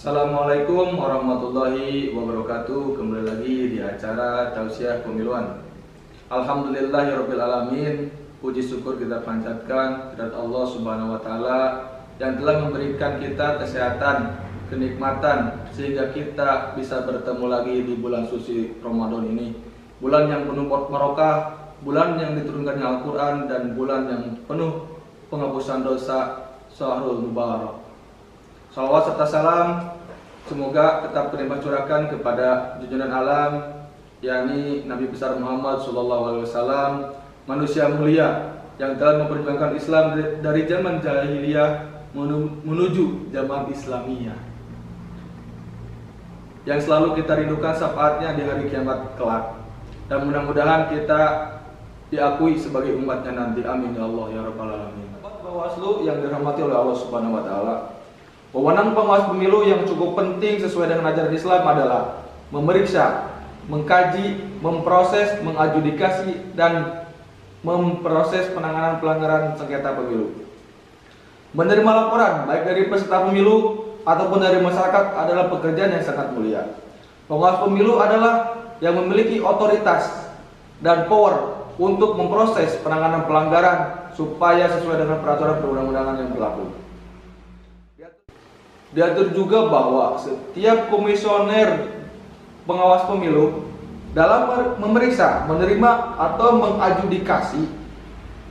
Assalamualaikum warahmatullahi wabarakatuh. Kembali lagi di acara Tausiah Pemiluan. Alhamdulillahirabbil alamin. Puji syukur kita panjatkan kepada Allah Subhanahu wa taala yang telah memberikan kita kesehatan, kenikmatan sehingga kita bisa bertemu lagi di bulan suci Ramadan ini. Bulan yang penuh barokah, bulan yang diturunkannya Al-Qur'an dan bulan yang penuh penghapusan dosa, Syahrul Mubarak. Salawat serta salam semoga tetap terlimpah curahkan kepada junjungan alam, yakni Nabi besar Muhammad SAW, manusia mulia yang telah memperjuangkan Islam dari zaman jahiliyah menuju zaman Islamiyah, yang selalu kita rindukan syafaatnya di hari kiamat kelak, dan mudah-mudahan kita diakui sebagai umatnya nanti. Amin ya Allah ya Rabbal alamin. Bawaslu yang dirahmati oleh Allah Subhanahu wa taala, wewenang pengawas pemilu yang cukup penting sesuai dengan ajaran Islam adalah memeriksa, mengkaji, memproses, mengadjudikasi, dan memproses penanganan pelanggaran sengketa pemilu. Menerima laporan baik dari peserta pemilu ataupun dari masyarakat adalah pekerjaan yang sangat mulia. Pengawas pemilu adalah yang memiliki otoritas dan power untuk memproses penanganan pelanggaran supaya sesuai dengan peraturan perundang-undangan yang berlaku. Diatur juga bahwa setiap komisioner pengawas pemilu dalam memeriksa, menerima atau mengadjudikasi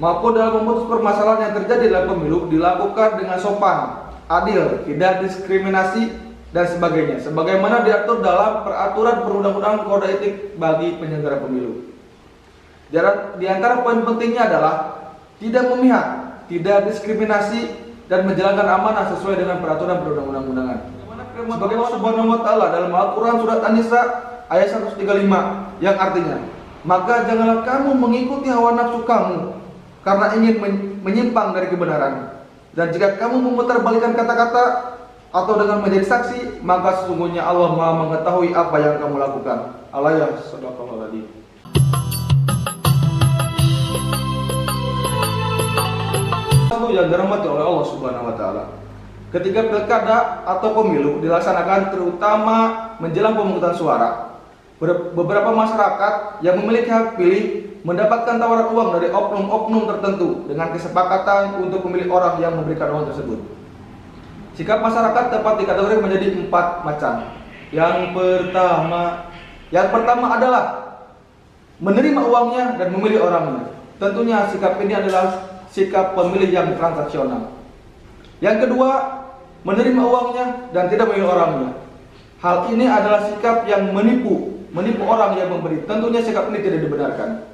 maupun dalam memutus permasalahan yang terjadi dalam pemilu dilakukan dengan sopan, adil, tidak diskriminasi dan sebagainya, sebagaimana diatur dalam peraturan perundang-undangan kode etik bagi penyelenggara pemilu. Di antara poin pentingnya adalah tidak memihak, tidak diskriminasi, dan menjalankan amanah sesuai dengan peraturan perundang-undangan. Sebagaimana Subhanahu wa taala dalam Al-Qur'an surat An-Nisa ayat 135 yang artinya, maka janganlah kamu mengikuti hawa nafsu kamu karena ingin menyimpang dari kebenaran. Dan jika kamu memutarbalikkan kata-kata atau dengan menjadi saksi, maka sesungguhnya Allah Maha mengetahui apa yang kamu lakukan. Al-Ayat Shadaqallahu Adzim. Yang dirahmati oleh Allah Subhanahu wa taala, ketika pilkada atau pemilu dilaksanakan, terutama menjelang pemungutan suara, beberapa masyarakat yang memiliki hak pilih mendapatkan tawaran uang dari oknum-oknum tertentu dengan kesepakatan untuk memilih orang yang memberikan uang tersebut. Sikap masyarakat dapat dikategorikan menjadi 4 macam. Yang pertama adalah menerima uangnya dan memilih orangnya. Tentunya sikap ini adalah sikap pemilih yang transaksional. Yang kedua, menerima uangnya dan tidak memilih orangnya. Hal ini adalah sikap yang menipu orang yang memberi. Tentunya sikap ini tidak dibenarkan.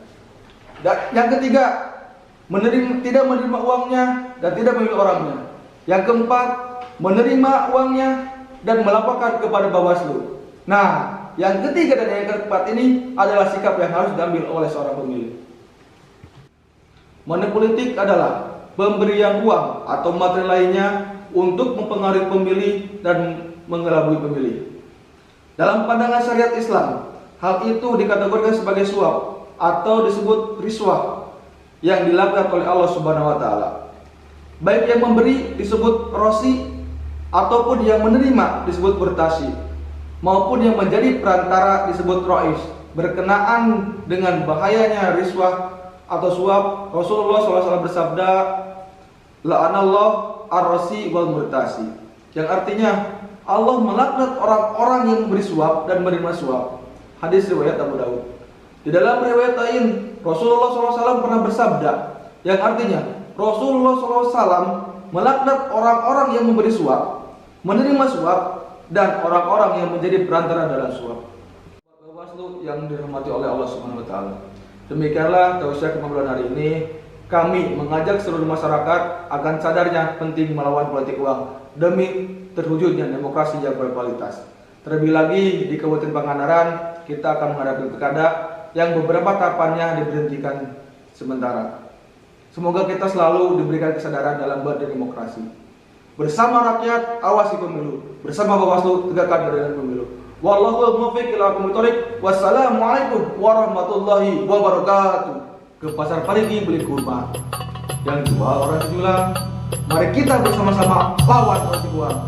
Dan yang ketiga, tidak menerima uangnya dan tidak memilih orangnya. Yang keempat, menerima uangnya dan melaporkan kepada Bawaslu. Nah, yang ketiga dan yang keempat ini adalah sikap yang harus diambil oleh seorang pemilih. Money politik adalah pemberian uang atau materi lainnya untuk mempengaruhi pemilih dan mengelabui pemilih. Dalam pandangan syariat Islam, hal itu dikategorikan sebagai suap atau disebut riswah yang dilakukan oleh Allah Subhanahu wa taala. Baik yang memberi disebut rosi ataupun yang menerima disebut bertasi, maupun yang menjadi perantara disebut rois. Berkenaan dengan bahayanya riswah atau suap, Rasulullah SAW bersabda, la'anallahu ar-rasi wal murtasi, yang artinya Allah melaknat orang-orang yang memberi suap dan menerima suap. Hadis riwayat Abu Daud. Di dalam riwayat lain, Rasulullah SAW pernah bersabda, yang artinya Rasulullah SAW melaknat orang-orang yang memberi suap, menerima suap, dan orang-orang yang menjadi perantara dalam suap. Bawaslu yang dirahmati oleh Allah Subhanahu wa taala, demikianlah tausiah kepemiluan hari ini. Kami mengajak seluruh masyarakat akan sadarnya penting melawan politik uang demi terwujudnya demokrasi yang berkualitas. Terlebih lagi di Kabupaten Pangandaran, kita akan menghadapi pilkada yang beberapa tahapannya diberhentikan sementara. Semoga kita selalu diberikan kesadaran dalam berdemokrasi. Bersama rakyat, awasi pemilu. Bersama Bawaslu, tegakkan keadilan pemilu. Wallahu muwaffiq ila aqwamit thoriq. Wassalamualaikum warahmatullahi wabarakatuh. Ke pasar Parigi beli kurma, yang jual orang sejulang. Mari kita bersama-sama lawan politik uang.